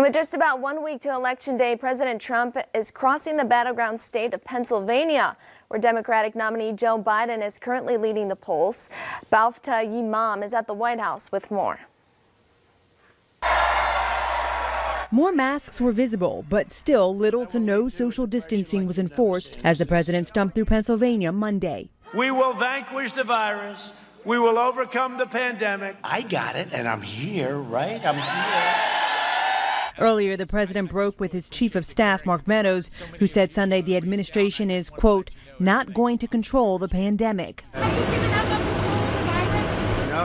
And with just about 1 week to Election Day, President Trump is crossing the battleground state of Pennsylvania, where Democratic nominee Joe Biden is currently leading the polls. Bafta Yimam is at the White House with more. More masks were visible, but still little to no social distancing was enforced as the president stumped through Pennsylvania Monday. We will vanquish the virus. We will overcome the pandemic. I got it, and I'm here, right? I'm here. Earlier, the president broke with his chief of staff, Mark Meadows, who said Sunday the administration is, quote, not going to control the pandemic. No,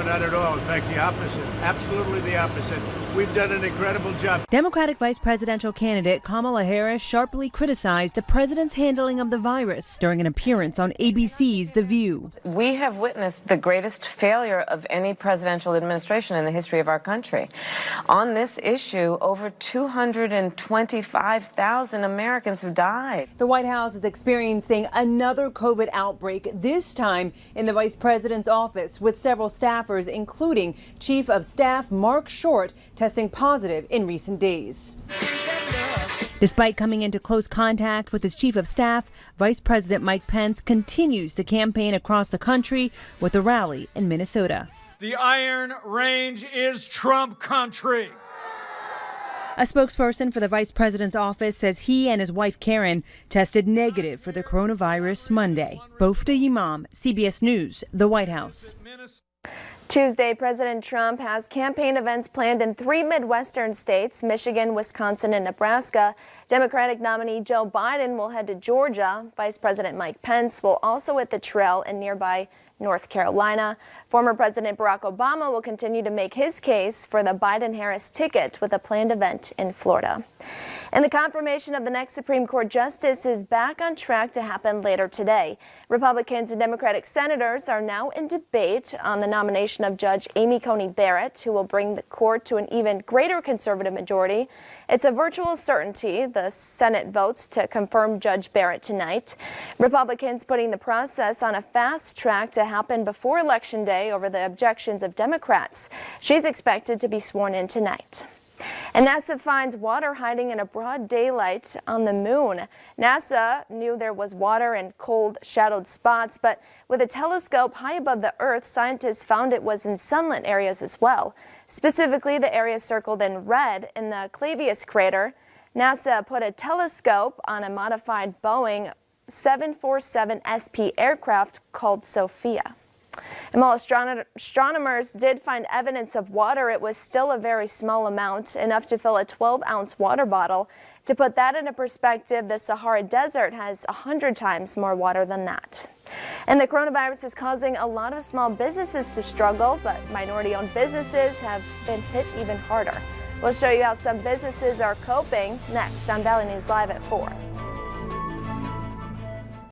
not at all. In fact, the opposite. Absolutely the opposite. We've done an incredible job. Democratic vice presidential candidate Kamala Harris sharply criticized the president's handling of the virus during an appearance on ABC's The View. We have witnessed the greatest failure of any presidential administration in the history of our country. On this issue, over 225,000 Americans have died. The White House is experiencing another COVID outbreak, this time in the vice president's office, with several staffers, including Chief of Staff Mark Short, testing positive in recent days. Despite coming into close contact with his chief of staff, Vice President Mike Pence continues to campaign across the country with a rally in Minnesota. The Iron Range is Trump country. A spokesperson for the vice president's office says he and his wife Karen tested negative for the coronavirus Monday. Bafta Yimam, CBS News, the White House. Tuesday, President Trump has campaign events planned in 3 Midwestern states, Michigan, Wisconsin, and Nebraska. Democratic nominee Joe Biden will head to Georgia. Vice President Mike Pence will also hit the trail in nearby North Carolina. Former President Barack Obama will continue to make his case for the Biden-Harris ticket with a planned event in Florida. And the confirmation of the next Supreme Court justice is back on track to happen later today. Republicans and Democratic senators are now in debate on the nomination of Judge Amy Coney Barrett, who will bring the court to an even greater conservative majority. It's a virtual certainty the Senate votes to confirm Judge Barrett tonight. Republicans putting the process on a fast track to happen before Election Day over the objections of Democrats. She's expected to be sworn in tonight. And NASA finds water hiding in a broad daylight on the moon. NASA knew there was water in cold, shadowed spots, but with a telescope high above the Earth, scientists found it was in sunlit areas as well. Specifically, the area circled in red in the Clavius crater. NASA put a telescope on a modified Boeing 747 SP aircraft called Sophia. And while astronomers did find evidence of water, it was still a very small amount, enough to fill a 12-ounce water bottle. To put that into perspective, the Sahara Desert has 100 times more water than that. And the coronavirus is causing a lot of small businesses to struggle, but minority-owned businesses have been hit even harder. We'll show you how some businesses are coping next on Valley News Live at 4.